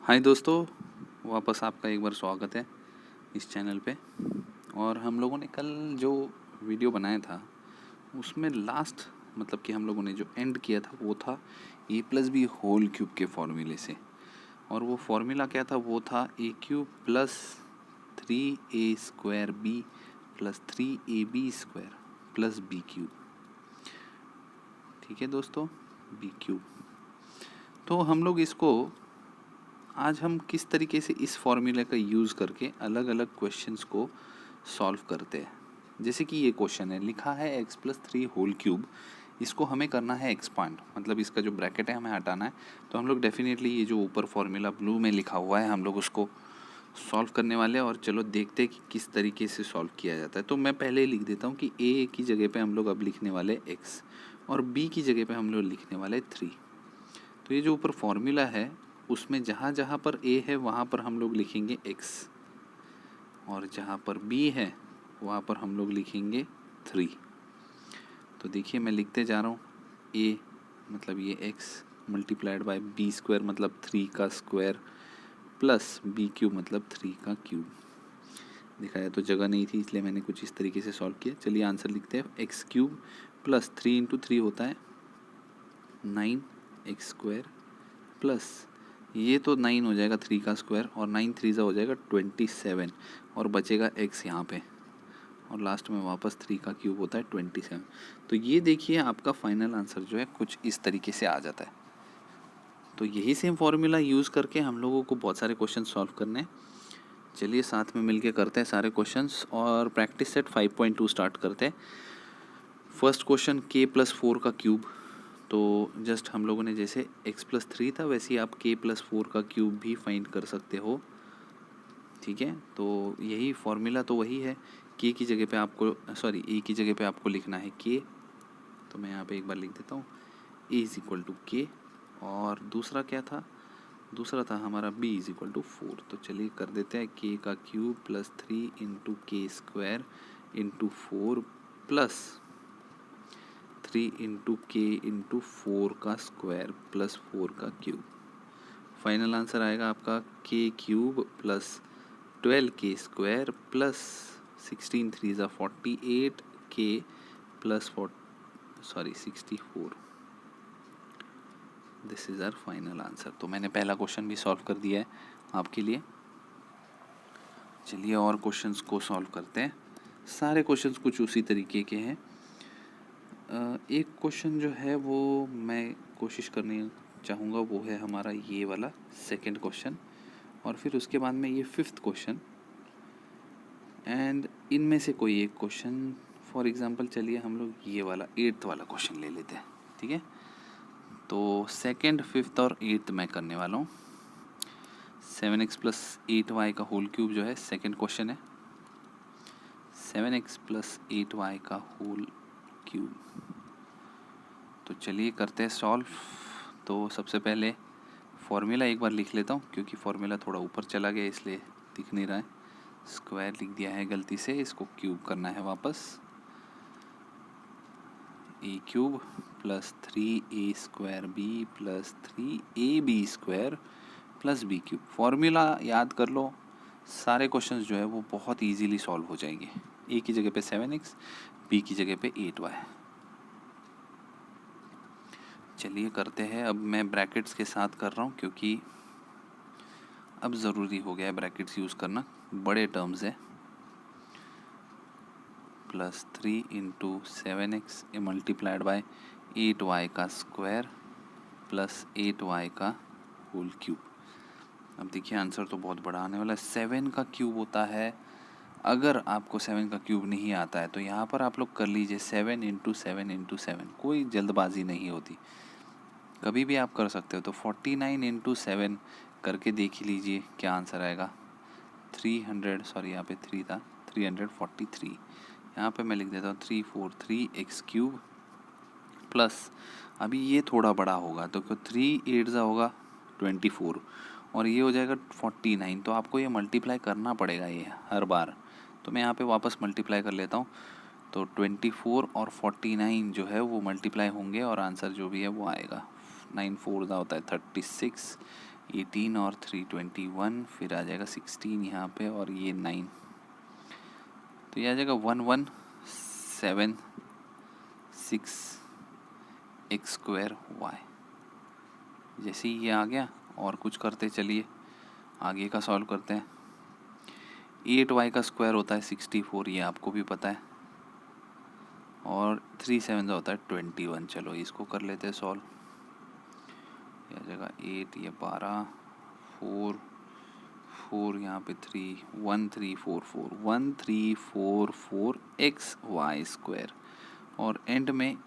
हाय दोस्तों, वापस आपका एक बार स्वागत है इस चैनल पे। और हम लोगों ने कल जो वीडियो बनाया था उसमें लास्ट मतलब कि हम लोगों ने जो एंड किया था वो था ए प्लस बी होल क्यूब के फॉर्मूले से। और वो फॉर्मूला क्या था? वो था a cube plus 3a² b plus 3ab² plus b cube. ठीक है दोस्तों, बी क्यूब। तो हम लोग इसको आज हम किस तरीके से इस फॉर्मूले का यूज़ करके अलग अलग क्वेश्चंस को सॉल्व करते हैं। जैसे कि ये क्वेश्चन है, लिखा है x प्लस 3 होल क्यूब, इसको हमें करना है एक्सपांड, मतलब इसका जो ब्रैकेट है हमें हटाना है। तो हम लोग डेफिनेटली ये जो ऊपर फॉर्मूला ब्लू में लिखा हुआ है हम लोग उसको सॉल्व करने वाले हैं। और चलो देखते हैं कि किस तरीके से सॉल्व किया जाता है। तो मैं पहले ही लिख देता हूँ कि a की जगह पे हम लोग अब लिखने वाले x और b की जगह पे हम लोग लिखने वाले 3। तो ये जो ऊपर फॉर्मूला है उसमें जहाँ जहाँ पर a है वहाँ पर हम लोग लिखेंगे x और जहाँ पर b है वहाँ पर हम लोग लिखेंगे 3। तो देखिए मैं लिखते जा रहा हूँ, a मतलब ये x मल्टीप्लाइड बाय b² मतलब 3 का स्क्वायर प्लस b क्यूब मतलब 3 का क्यूब। दिखाया तो जगह नहीं थी इसलिए मैंने कुछ इस तरीके से सॉल्व किया। चलिए आंसर लिखते हैं, एक्स क्यूब प्लस 3 इंटू 3 होता है 9x² प्लस ये तो 9 हो जाएगा 3 का स्क्वायर और 9 3 हो जाएगा 27 और बचेगा x यहाँ पे और लास्ट में वापस 3 का क्यूब होता है 27। तो ये देखिए आपका फाइनल आंसर जो है कुछ इस तरीके से आ जाता है। तो यही सेम फॉर्मूला यूज़ करके हम लोगों को बहुत सारे क्वेश्चन सॉल्व करने हैं। चलिए साथ में मिलके करते हैं सारे क्वेश्चंस और प्रैक्टिस सेट 5.2 स्टार्ट करते हैं। फर्स्ट क्वेश्चन k प्लस 4 का क्यूब। तो जस्ट हम लोगों ने जैसे x प्लस 3 था वैसे ही आप k प्लस 4 का क्यूब भी फाइंड कर सकते हो। ठीक है, तो यही फॉर्मूला तो वही है। k की जगह पे आपको a की जगह पे आपको लिखना है k। तो मैं यहाँ पे एक बार लिख देता हूँ, a is equal to k। और दूसरा क्या था? दूसरा था हमारा b इज़ इक्वल टू 4। तो चलिए कर देते हैं, k का cube plus 3 into k square into 4 plus 3 into के इंटू 4 का स्क्वायर प्लस 4 का क्यूब। फाइनल आंसर आएगा आपका k cube plus 12k square plus 16 3 48 k plus 64। This is our final answer. तो मैंने पहला क्वेश्चन भी सॉल्व कर दिया है आपके लिए। चलिए और क्वेश्चंस को सॉल्व करते हैं। सारे क्वेश्चंस कुछ उसी तरीके के हैं। एक क्वेश्चन जो है वो मैं कोशिश करनी चाहूँगा, वो है हमारा ये वाला सेकंड क्वेश्चन और फिर उसके बाद में ये फिफ्थ क्वेश्चन एंड इनमें से कोई एक क्वेश्चन। फॉर एग्जांपल चलिए हम लोग ये वाला 8th वाला क्वेश्चन ले लेते हैं। ठीक है, तो सेकंड, फिफ्थ और 8th मैं करने वाला हूँ। 7x प्लस 8y का होल क्यूब जो है सेकंड क्वेश्चन है। 7x प्लस 8y का होल क्यूब। तो चलिए करते हैं सॉल्व। तो सबसे पहले फॉर्मूला एक बार लिख लेता हूँ क्योंकि फॉर्मूला थोड़ा ऊपर चला गया इसलिए दिख नहीं रहा है। स्क्वायर लिख दिया है गलती से, इसको क्यूब करना है वापस। A cube plus 3a² b plus 3ab² plus b cube. Formula याद कर लो, सारे क्वेश्चंस जो है वो बहुत इजीली सॉल्व हो जाएंगे। ए की जगह पे 7x, बी की जगह पे 8y। चलिए करते हैं। अब मैं ब्रैकेट्स के साथ कर रहा हूँ क्योंकि अब ज़रूरी हो गया है ब्रैकेट्स यूज़ करना, बड़े टर्म्स है। Plus 3 into 7x multiplied by 8y का स्क्वायर प्लस 8y का होल क्यूब। अब देखिए आंसर तो बहुत बड़ा आने वाला है। 7 का क्यूब होता है, अगर आपको 7 का क्यूब नहीं आता है तो यहाँ पर आप लोग कर लीजिए 7 इंटू 7 इंटू 7, कोई जल्दबाजी नहीं होती, कभी भी आप कर सकते हो। तो 49 इंटू 7 करके देख ही लीजिए क्या आंसर आएगा। 300 सॉरी यहाँ पे 3 था, 343। यहाँ पे मैं लिख देता हूँ 343 x³ प्लस अभी ये थोड़ा बड़ा होगा तो 3 8 होगा 24 और ये हो जाएगा 49। तो आपको ये मल्टीप्लाई करना पड़ेगा ये हर बार। तो मैं यहाँ पे वापस मल्टीप्लाई कर लेता हूँ। तो 24 और 49 जो है वो मल्टीप्लाई होंगे और आंसर जो भी है वो आएगा। 9 4 होता है 36 18 और 3 21, फिर आ जाएगा 16 यहाँ पे और ये 9, तो ये आ जाएगा 1176 एक्स स्क्वायर वाई। जैसे ही ये आ गया और कुछ करते चलिए आगे का सॉल्व करते हैं। 8y का स्क्वायर होता है 64, ये आपको भी पता है, और 3 7 होता है 21। चलो इसको कर लेते हैं सॉल्व। यह जगह 8, ये 12, 4 4 यहाँ पे 3, 1344 एक्स वाई स्क्वायर, और एंड में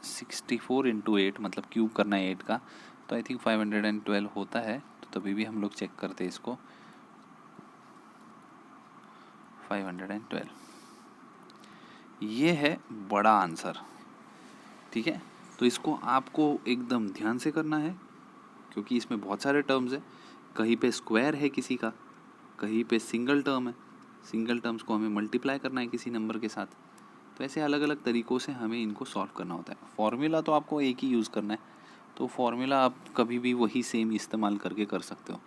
64 इंटू 8, मतलब क्यूब करना है 8 का, तो आई थिंक 512 होता है, तो तभी भी हम लोग चेक करते हैं इसको। 512 ये है बड़ा आंसर, ठीक है। तो इसको आपको एकदम ध्यान से करना है, क्योंकि इसमें बहुत सारे टर्म्स है। कहीं पे स्क्वायर है किसी का, कहीं पे सिंगल टर्म है, सिंगल टर्म्स को हमें मल्टीप्लाई करना है किसी नंबर के साथ। तो ऐसे अलग अलग तरीक़ों से हमें इनको सॉल्व करना होता है। फॉर्मूला तो आपको एक ही यूज़ करना है, तो फॉर्मूला आप कभी भी वही सेम इस्तेमाल करके कर सकते हो।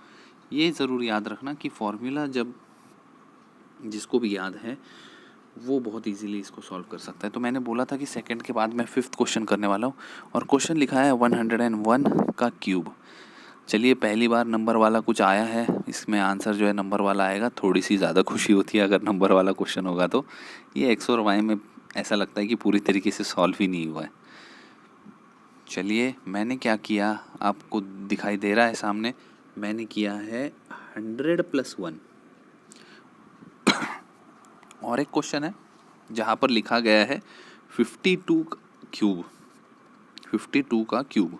ये ज़रूर याद रखना कि फॉर्मूला जब जिसको भी याद है वो बहुत इजीली इसको सॉल्व कर सकता है। तो मैंने बोला था कि सेकंड के बाद मैं 5th क्वेश्चन करने वाला हूँ, और क्वेश्चन लिखा है 101 का क्यूब। चलिए पहली बार नंबर वाला कुछ आया है, इसमें आंसर जो है नंबर वाला आएगा, थोड़ी सी ज़्यादा खुशी होती है अगर नंबर वाला क्वेश्चन होगा। तो ये एक्स और वाई में ऐसा लगता है कि पूरी तरीके से सॉल्व ही नहीं हुआ है। चलिए मैंने क्या किया, आपको दिखाई दे रहा है सामने, मैंने किया है 100 + 1, और एक क्वेश्चन है जहाँ पर लिखा गया है 52 क्यूब, 52 का क्यूब।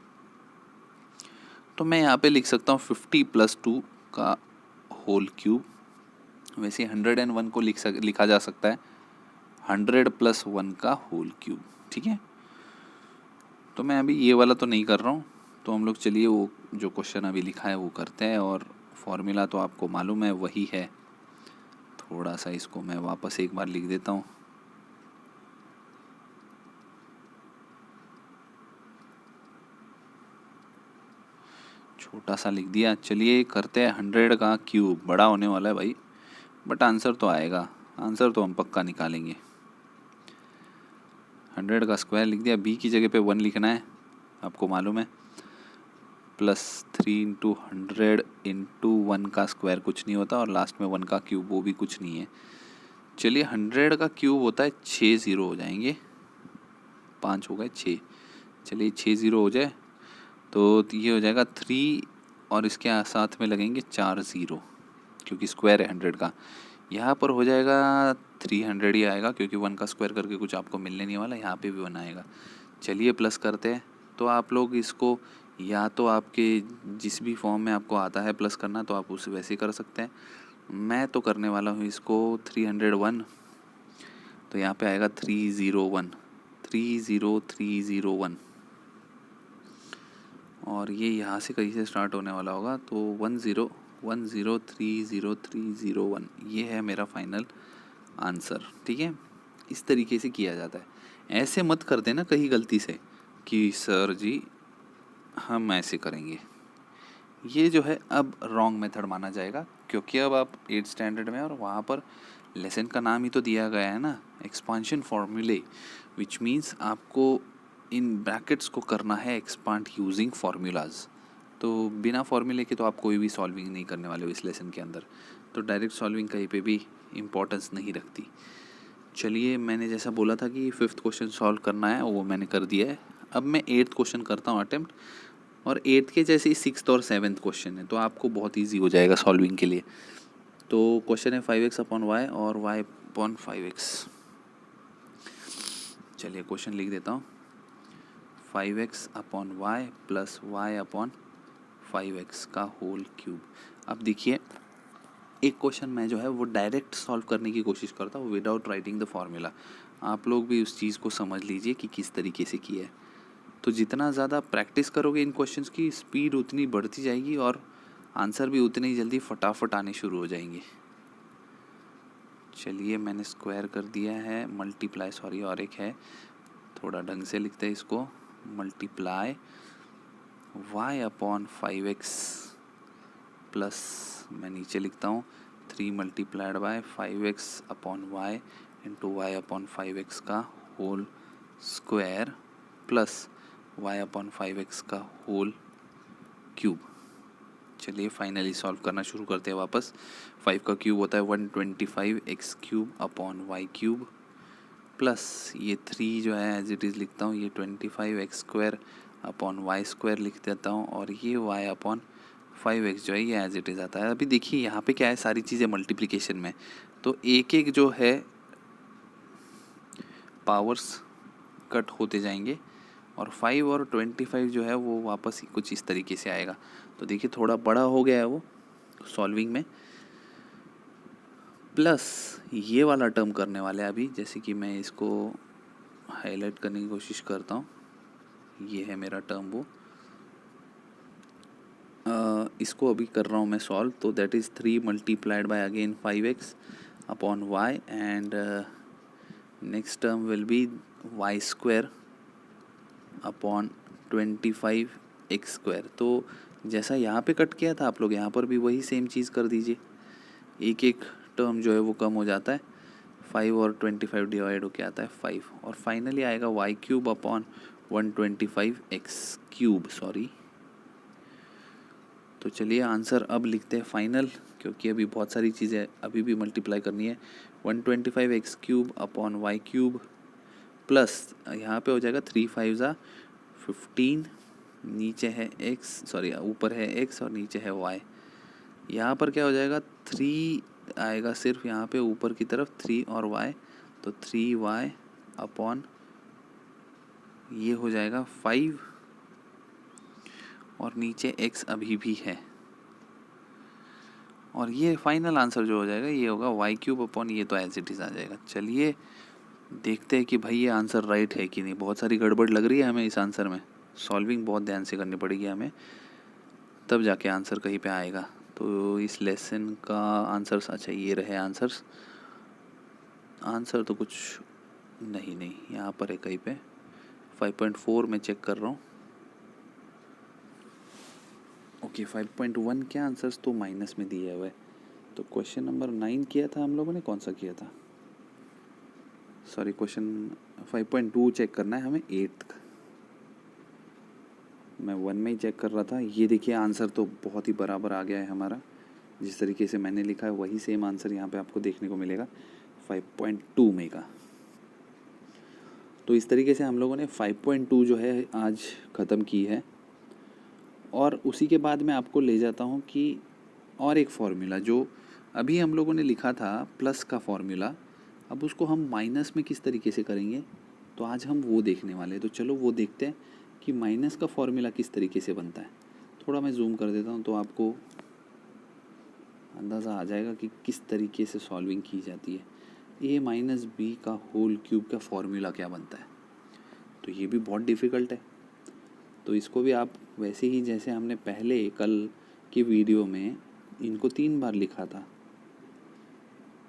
तो मैं यहाँ पे लिख सकता हूँ 50 + 2 का होल क्यूब। वैसे 101 को लिखा जा सकता है 100 + 1 का होल क्यूब, ठीक है। तो मैं अभी ये वाला तो नहीं कर रहा हूँ, तो हम लोग चलिए वो जो क्वेश्चन अभी लिखा है वो करते हैं, और फॉर्मूला तो आपको मालूम है वही है। थोड़ा सा इसको मैं वापस एक बार लिख देता हूँ। छोटा सा लिख दिया। चलिए करते हैं 100 का क्यूब, बड़ा होने वाला है भाई, बट आंसर तो आएगा, आंसर तो हम पक्का निकालेंगे। 100 का स्क्वायर लिख दिया, b की जगह पे 1 लिखना है, आपको मालूम है, +3 × 100 × 1 का स्क्वायर कुछ नहीं होता, और लास्ट में 1 का क्यूब वो भी कुछ नहीं है। चलिए 100 का क्यूब होता है 6 0 हो जाएंगे, 5 हो गए 6, चलिए 6 0 हो जाए तो ये हो जाएगा 3, और इसके साथ में लगेंगे 4 0, क्योंकि स्क्वायर है 100 का। यहाँ पर हो जाएगा 300 ही आएगा, क्योंकि 1 का स्क्वायर करके कुछ आपको मिलने नहीं वाला, यहाँ पे भी 1 आएगा। चलिए प्लस करते हैं। तो आप लोग इसको या तो आपके जिस भी फॉर्म में आपको आता है प्लस करना, तो आप उसे वैसे कर सकते हैं। मैं तो करने वाला हूँ इसको 301, तो यहाँ पे आएगा 301, 30301, और ये यहाँ से कहीं से स्टार्ट होने वाला होगा, तो 10130301, ये है मेरा फाइनल आंसर, ठीक है। इस तरीके से किया जाता है, ऐसे मत कर देना कहीं गलती से कि सर जी हम ऐसे करेंगे। ये जो है अब रॉन्ग मेथड माना जाएगा, क्योंकि अब आप 8th स्टैंडर्ड में, और वहाँ पर लेसन का नाम ही तो दिया गया है ना, एक्सपांशन फॉर्मूले, विच मीन्स आपको इन ब्रैकेट्स को करना है एक्सपांड यूजिंग फार्मूलाज। तो बिना फार्मूले के तो आप कोई भी सॉल्विंग नहीं करने वाले हो इस लेसन के अंदर, तो डायरेक्ट सॉल्विंग कहीं पे भी इम्पोर्टेंस नहीं रखती। चलिए मैंने जैसा बोला था कि 5th क्वेश्चन सॉल्व करना है, वो मैंने कर दिया है। अब मैं 8th क्वेश्चन करता हूँ अटेम्प्ट, और 8th के जैसे ही 6th और 7th क्वेश्चन है, तो आपको बहुत ईजी हो जाएगा सॉल्विंग के लिए। तो क्वेश्चन है 5x/y और y/5x। चलिए क्वेश्चन लिख देता हूँ, 5x/y + y/5x का होल क्यूब। अब देखिए एक क्वेश्चन मैं जो है वो डायरेक्ट सॉल्व करने की कोशिश करता हूँ विदाउट राइटिंग द फॉर्मूला। आप लोग भी उस चीज़ को समझ लीजिए कि किस तरीके से किया है। तो जितना ज़्यादा प्रैक्टिस करोगे इन क्वेश्चंस की, स्पीड उतनी बढ़ती जाएगी, और आंसर भी उतने ही जल्दी फटाफट आने शुरू हो जाएंगे। चलिए मैंने स्क्वायर कर दिया है, मल्टीप्लाई, सॉरी और एक है, थोड़ा ढंग से लिखते हैं इसको, multiply y upon 5x plus, मैं नीचे लिखता हूँ 3 multiplied by 5x upon y into y upon 5x का whole square plus y upon 5x का होल क्यूब। चलिए फाइनली सॉल्व करना शुरू करते हैं वापस। 5 का क्यूब होता है 125x cube upon y cube plus ये 3 जो है एज इट इज़ लिखता हूँ, ये 25x square upon Y square लिख देता हूँ और ये y अपॉन 5x जो है ये एज इट इज़ आता है। अभी देखिए यहाँ पे क्या है, सारी चीज़ें मल्टीप्लिकेशन में, तो एक एक जो है पावर्स कट होते जाएंगे और 5 और 25 जो है वो वापस कुछ इस तरीके से आएगा। तो देखिए थोड़ा बड़ा हो गया है वो सॉल्विंग में, प्लस ये वाला टर्म करने वाले हैं अभी, जैसे कि मैं इसको हाईलाइट करने की कोशिश करता हूँ। ये है मेरा टर्म, वो इसको अभी कर रहा हूँ मैं सॉल्व। तो that is 3 multiplied bye again 5x upon y and next term will be y square upon 25x square. तो जैसा यहाँ पे कट किया था आप लोग यहाँ पर भी वही सेम चीज़ कर दीजिए, एक एक टर्म जो है वो कम हो जाता है, 5 और 25 डिवाइड होके आता है 5 और फाइनली आएगा y cube upon 125x cube, sorry. तो चलिए आंसर अब लिखते हैं फाइनल, क्योंकि अभी बहुत सारी चीज़ें अभी भी मल्टीप्लाई करनी है। 125x cube upon y cube plus यहाँ पे हो जाएगा 3 5 15, नीचे है x, सॉरी ऊपर है x और नीचे है y। यहाँ पर क्या हो जाएगा 3 आएगा सिर्फ यहाँ पे ऊपर की तरफ 3 और y, तो 3y अपॉन ये हो जाएगा 5 और नीचे x अभी भी है और ये फाइनल आंसर जो हो जाएगा ये होगा वाई क्यूब अपॉन, ये तो एज इट इज़ आ जाएगा। चलिए देखते हैं कि भाई ये आंसर राइट है कि नहीं। बहुत सारी गड़बड़ लग रही है हमें इस आंसर में, सॉल्विंग बहुत ध्यान से करनी पड़ेगी हमें, तब जाके आंसर कहीं पे आएगा। तो इस लेसन का आंसर्स, अच्छा ये रहे आंसर्स, आंसर तो कुछ नहीं यहाँ पर है कहीं पे। 5.4 में चेक कर रहा हूँ, ओके 5.1 के आंसर्स तो माइनस में दिए हुए। तो क्वेश्चन नंबर 9 किया था हम लोगों ने, कौन सा किया था, सॉरी क्वेश्चन 5.2 चेक करना है हमें 8th, मैं 1 में ही चेक कर रहा था। ये देखिए आंसर तो बहुत ही बराबर आ गया है हमारा, जिस तरीके से मैंने लिखा है वही सेम आंसर यहाँ पे आपको देखने को मिलेगा 5.2 में का। तो इस तरीके से हम लोगों ने 5.2 जो है आज ख़त्म की है और उसी के बाद मैं आपको ले जाता हूँ कि और एक फार्मूला जो अभी हम लोगों ने लिखा था प्लस का फार्मूला, अब उसको हम माइनस में किस तरीके से करेंगे, तो आज हम वो देखने वाले हैं। तो चलो वो देखते हैं कि माइनस का फार्मूला किस तरीके से बनता है। थोड़ा मैं जूम कर देता हूँ तो आपको अंदाज़ा आ जाएगा कि किस तरीके से सॉल्विंग की जाती है। a माइनस बी का होल क्यूब का फार्मूला क्या बनता है, तो ये भी बहुत डिफ़िकल्ट है। तो इसको भी आप वैसे ही जैसे हमने पहले कल की वीडियो में इनको 3 बार लिखा था,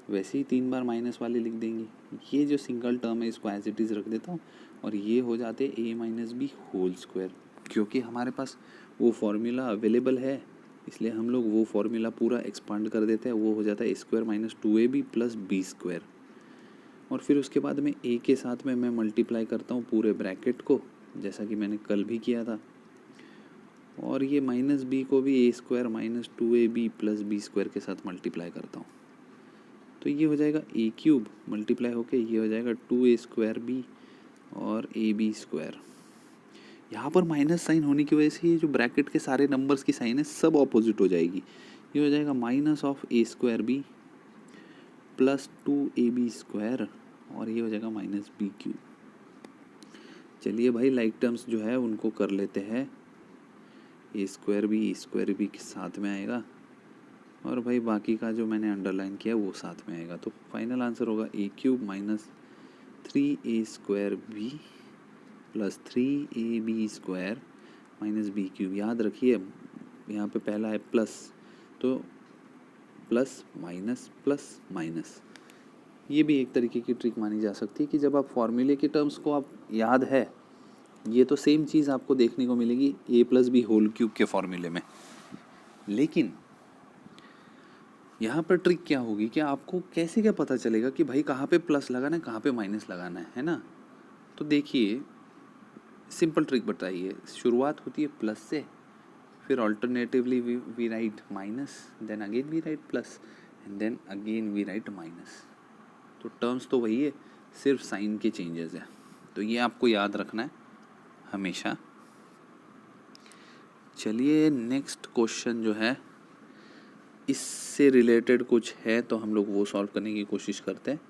वैसे ही 3 बार माइनस वाले लिख देंगे। ये जो सिंगल टर्म है इसको एज इट इज़ रख देता हूँ और ये हो जाते a minus b whole square. क्योंकि हमारे पास वो फार्मूला अवेलेबल है इसलिए हम लोग वो फार्मूला पूरा एक्सपांड कर देते हैं, वो हो जाता है a² minus 2ab plus b²। और फिर उसके बाद में a के साथ में मैं मल्टीप्लाई करता हूँ पूरे ब्रैकेट को, जैसा कि मैंने कल भी किया था, और ये माइनस बी को भी a² minus 2ab plus b² के साथ मल्टीप्लाई करता हूँ। तो ये हो जाएगा a क्यूब मल्टीप्लाई होके ये हो जाएगा 2a² b और ab²। यहाँ पर माइनस साइन होने की वजह से ये जो ब्रैकेट के सारे नंबर्स की साइन है सब ऑपोजिट हो जाएगी। ये हो जाएगा minus of a² b plus 2ab² और ये हो जाएगा माइनस b क्यूब। चलिए भाई लाइक टर्म्स जो है उनको कर लेते हैं, a² b के साथ में आएगा और भाई बाकी का जो मैंने अंडरलाइन किया वो साथ में आएगा। तो फाइनल आंसर होगा a cube minus 3a² b plus 3ab² minus b cube. याद रखिए यहाँ पे पहला है प्लस, तो प्लस माइनस, ये भी एक तरीके की ट्रिक मानी जा सकती है कि जब आप फॉर्मूले के टर्म्स को आप याद है ये तो सेम चीज़ आपको देखने को मिलेगी ए प्लस बी होल क्यूब के फॉर्मूले में, लेकिन यहाँ पर ट्रिक क्या होगी कि आपको कैसे क्या पता चलेगा कि भाई कहाँ पे प्लस लगाना है कहाँ पे माइनस लगाना है ना। तो देखिए सिंपल ट्रिक बताइए, शुरुआत होती है प्लस से, फिर alternatively we write minus, then again we write plus and then again we write minus. तो टर्म्स तो वही है, सिर्फ साइन के चेंजेस है। तो ये आपको याद रखना है हमेशा। चलिए नेक्स्ट क्वेश्चन जो है इससे रिलेटेड कुछ है तो हम लोग वो सॉल्व करने की कोशिश करते हैं।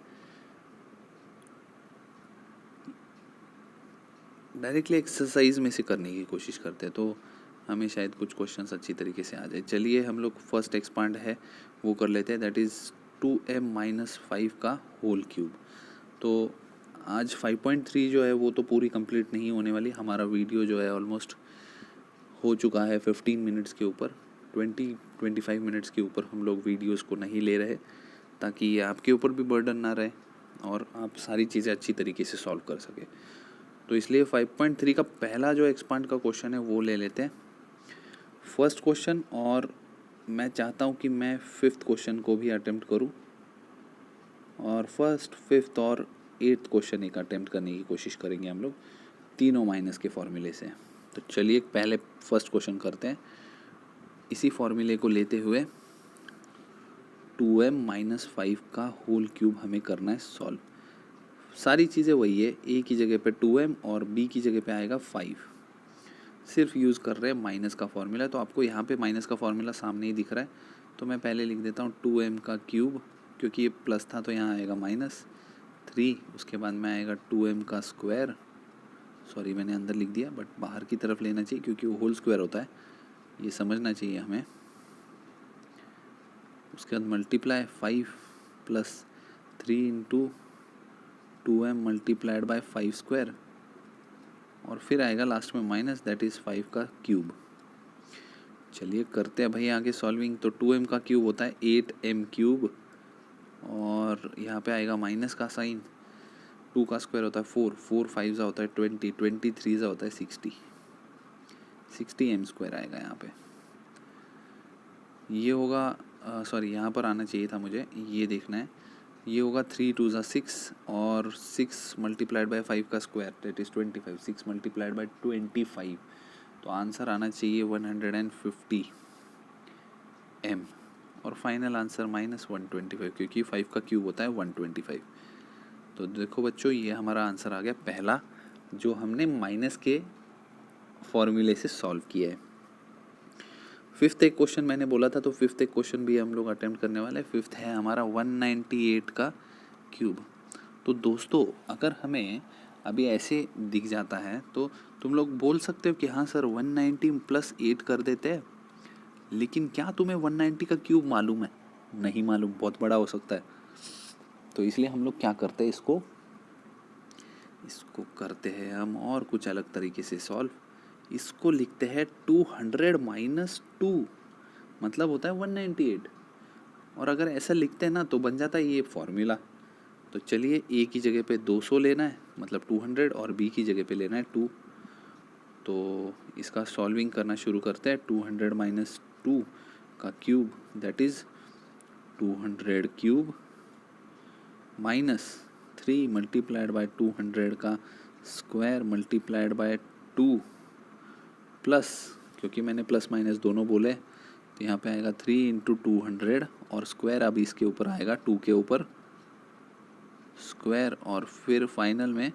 डायरेक्टली एक्सरसाइज में से करने की कोशिश करते हैं तो हमें शायद कुछ क्वेश्चंस अच्छी तरीके से आ जाए। चलिए हम लोग फर्स्ट एक्सपांड है वो कर लेते हैं, दैट इज़ 2m-5 का होल क्यूब। तो आज 5.3 जो है वो तो पूरी कंप्लीट नहीं होने वाली, हमारा वीडियो जो है ऑलमोस्ट हो चुका है 15 मिनट्स के ऊपर, 20-25 मिनट्स के ऊपर हम लोग वीडियोस को नहीं ले रहे ताकि ये आपके ऊपर भी बर्डन ना रहे और आप सारी चीज़ें अच्छी तरीके से सॉल्व कर सके। तो इसलिए 5.3 का पहला जो एक्सपांड का क्वेश्चन है वो ले लेते हैं फर्स्ट क्वेश्चन, और मैं चाहता हूँ कि मैं फिफ्थ क्वेश्चन को भी अटेम्प्ट करूँ और फर्स्ट फिफ्थ और एट्थ क्वेश्चन एक अटेम्प्ट करने की कोशिश करेंगे हम लोग तीनों माइनस के फॉर्मूले से। तो चलिए पहले फर्स्ट क्वेश्चन करते हैं। इसी फॉर्मूले को लेते हुए 2m-5 का होल क्यूब हमें करना है सॉल्व। सारी चीज़ें वही है, a की जगह पे 2m और b की जगह पे आएगा 5, सिर्फ यूज़ कर रहे हैं माइनस का फॉर्मूला। तो आपको यहाँ पे माइनस का फॉर्मूला सामने ही दिख रहा है, तो मैं पहले लिख देता हूँ 2m का क्यूब, क्योंकि ये प्लस था तो यहाँ आएगा -3, उसके बाद में आएगा 2m का स्क्वायर, सॉरी मैंने अंदर लिख दिया बट बाहर की तरफ लेना चाहिए क्योंकि वो होल स्क्वायर होता है, ये समझना चाहिए हमें। उसके बाद multiply 5 + 3 × 2m multiplied by 5 square, और फिर आएगा लास्ट में माइनस, दैट इज़ 5 का क्यूब। चलिए करते हैं भाई आगे सॉल्विंग। तो 2m का क्यूब होता है 8m क्यूब, और यहाँ पे आएगा माइनस का साइन, 2 का स्क्वायर होता है 4, 4 5 होता है 20, 23 होता है 60 m स्क्वायर आएगा यहाँ पे। ये होगा सॉरी यहाँ पर आना चाहिए था मुझे, ये देखना है, ये होगा 3 2 = 6 और 6 मल्टीप्लाइड बाय 5 का square that is 25, 6 multiplied by 25, तो आंसर आना चाहिए 150 m, और फाइनल आंसर -125 क्योंकि 5 का क्यूब होता है 125। तो देखो बच्चों ये हमारा आंसर आ गया पहला जो हमने माइनस के फॉर्मूले से सॉल्व किया है। फिफ्थ एक क्वेश्चन मैंने बोला था, तो फिफ्थ एक क्वेश्चन भी हम लोग अटेम्प्ट करने वाले हैं। फिफ्थ है हमारा 198 का क्यूब। तो दोस्तों अगर हमें अभी ऐसे दिख जाता है तो तुम लोग बोल सकते हो कि हाँ सर 190 + 8 कर देते हैं, लेकिन क्या तुम्हें 190 का क्यूब मालूम है? नहीं मालूम, बहुत बड़ा हो सकता है। तो इसलिए हम लोग क्या करते हैं, इसको करते हैं हम और कुछ अलग तरीके से सॉल्व। इसको लिखते हैं 200 - 2, मतलब होता है 198, और अगर ऐसा लिखते हैं ना तो बन जाता है ये फॉर्मूला। तो चलिए a की जगह पे 200 लेना है मतलब 200, और b की जगह पे लेना है 2। तो इसका सॉल्विंग करना शुरू करते हैं। 200 - 2 का cube that is 200 cube, -3 multiplied bye 200 का स्क्वायर मल्टीप्लाइड बाय 2, प्लस क्योंकि मैंने प्लस माइनस दोनों बोले तो यहाँ पे आएगा 3 × 200 और स्क्वायर, अब इसके ऊपर आएगा 2 के ऊपर स्क्वायर, और फिर फाइनल में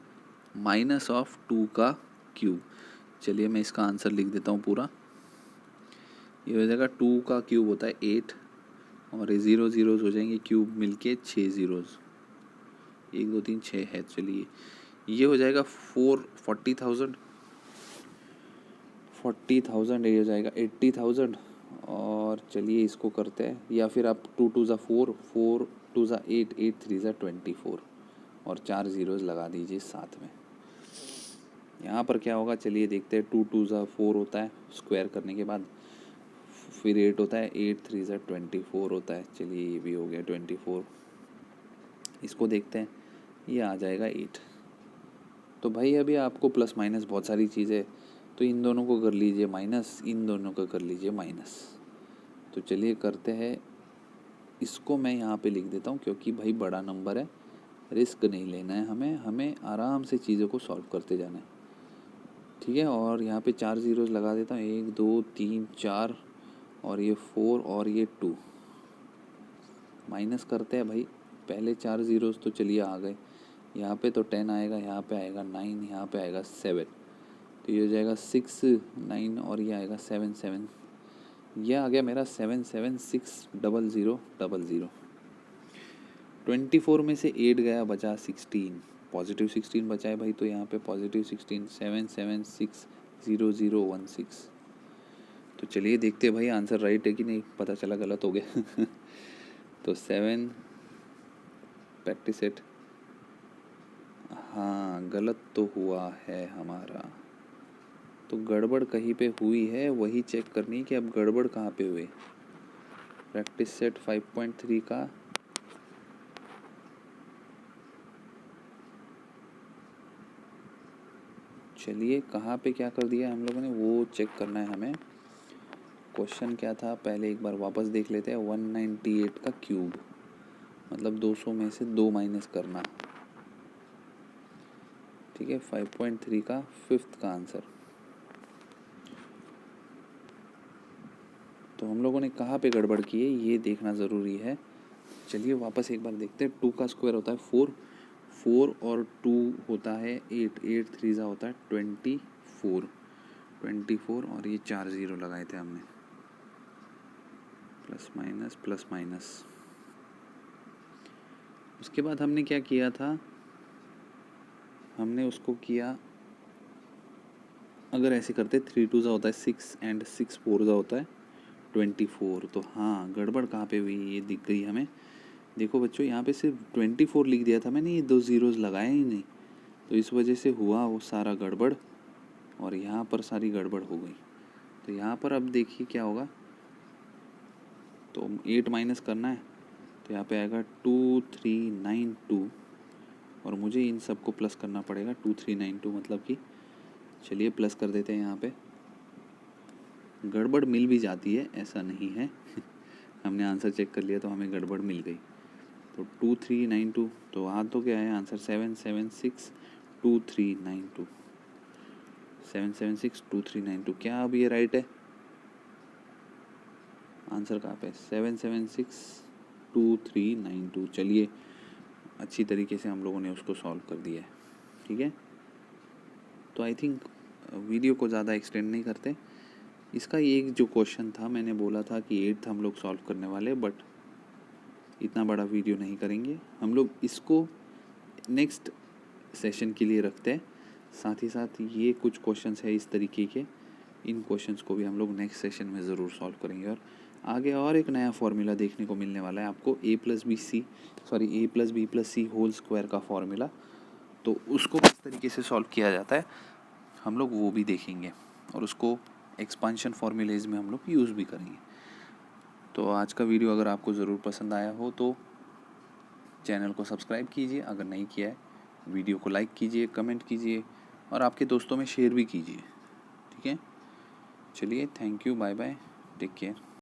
-2 का क्यूब। चलिए मैं इसका आंसर लिख देता हूँ पूरा। ये हो जाएगा 2 का क्यूब होता है 8, और ये 0 0 हो जाएंगे, क्यूब मिलके 6 zeros, 1 2 3 6 है। चलिए ये हो जाएगा 40,000, ये हो जाएगा 80,000। और चलिए इसको करते हैं, या फिर आप 2 2 = 4, 4 2 = 8, 8 3 = 24, और 4 zeros लगा दीजिए साथ में। यहाँ पर क्या होगा चलिए देखते हैं। 2 2 = 4 होता है स्क्वायर करने के बाद, फिर 8 होता है, 8 3 = 24 होता है। चलिए ये भी हो गया 24। इसको देखते हैं, ये आ जाएगा 8। तो भाई अभी आपको प्लस माइनस बहुत सारी चीज़ें, तो इन दोनों को कर लीजिए माइनस, इन दोनों को कर लीजिए माइनस। तो चलिए करते हैं, इसको मैं यहाँ पे लिख देता हूँ क्योंकि भाई बड़ा नंबर है, रिस्क नहीं लेना है हमें, हमें आराम से चीज़ों को सॉल्व करते जाना है, ठीक है। और यहाँ पे 4 ज़ीरोज़ लगा देता हूँ, 1 2 3 4, और ये 4 और ये 2। माइनस करते हैं भाई, पहले 4 ज़ीरोज़ तो चलिए आ गए, यहाँ पे तो 10 आएगा, यहाँ पे आएगा 9, यहाँ पे आएगा 7, तो ये हो जाएगा 6 9, और ये आएगा 7 7, ये आ गया मेरा 7 7 6 0 0 0 0। 24 में से 8 गया, बचा 16, पॉजिटिव 16 बचा है भाई, तो यहाँ पे पॉजिटिव 16, 7 7 6 0 0 1 6। तो चलिए देखते हैं भाई आंसर राइट है कि नहीं, पता चला गलत हो गया तो 7 प्रैक्टिस सेट, हाँ गलत तो हुआ है हमारा, तो गड़बड़ कहीं पे हुई है, वही चेक करनी है कि अब गड़बड़ कहाँ पे हुई। प्रैक्टिस सेट 5.3 का चलिए कहाँ पे क्या कर दिया हम लोगों ने वो चेक करना है हमें। क्वेश्चन क्या था पहले एक बार वापस देख लेते हैं। 198 का क्यूब, मतलब 200 में से 2 माइनस करना, ठीक है। 5.3 का फिफ्थ का आंसर। तो हम लोगों ने कहाँ पे गड़बड़ की है ये देखना ज़रूरी है। चलिए वापस एक बार देखते हैं। 2 का स्क्वायर होता है 4, 4 और 2 होता है 8, 8 3 होता है 24, 24 और ये 4 ज़ीरो लगाए थे हमने, प्लस माइनस। उसके बाद हमने क्या किया था, हमने उसको किया, अगर ऐसे करते 3 2 होता है 6 एंड 6 4 होता है 24। तो हाँ गड़बड़ कहाँ पे हुई ये दिख गई हमें। देखो बच्चों यहाँ पे सिर्फ 24 लिख दिया था मैंने, ये 2 ज़ीरोज़ लगाए ही नहीं, तो इस वजह से हुआ वो सारा गड़बड़, और यहाँ पर सारी गड़बड़ हो गई। तो यहाँ पर अब देखिए क्या होगा, तो 8 माइनस करना है, तो यहाँ पे आएगा 2392, और मुझे इन सबको प्लस करना पड़ेगा 2392, मतलब कि चलिए प्लस कर देते हैं यहाँ पे। गड़बड़ मिल भी जाती है, ऐसा नहीं है हमने आंसर चेक कर लिया तो हमें गड़बड़ मिल गई। तो 2392, तो आ तो क्या है आंसर 7762392, 7762392। क्या अब ये राइट है आंसर? कहाँ पे 7762392। चलिए अच्छी तरीके से हम लोगों ने उसको सॉल्व कर दिया है, ठीक है। तो आई थिंक वीडियो को ज़्यादा एक्सटेंड नहीं करते। इसका एक जो क्वेश्चन था मैंने बोला था कि 8th हम लोग सॉल्व करने वाले, बट इतना बड़ा वीडियो नहीं करेंगे हम लोग, इसको नेक्स्ट सेशन के लिए रखते हैं। साथ ही साथ ये कुछ क्वेश्चंस है इस तरीके के, इन क्वेश्चंस को भी हम लोग नेक्स्ट सेशन में ज़रूर सॉल्व करेंगे। और आगे और एक नया फार्मूला देखने को मिलने वाला है आपको, a + b + c whole square का फार्मूला। तो उसको किस तरीके से सॉल्व किया जाता है हम लोग वो भी देखेंगे, और उसको एक्सपांशन फार्मूलेज में हम लोग यूज़ भी करेंगे। तो आज का वीडियो अगर आपको ज़रूर पसंद आया हो तो चैनल को सब्सक्राइब कीजिए, अगर नहीं किया है वीडियो को लाइक कीजिए, कमेंट कीजिए, और आपके दोस्तों में शेयर भी कीजिए, ठीक है। चलिए thank you, bye bye, take care.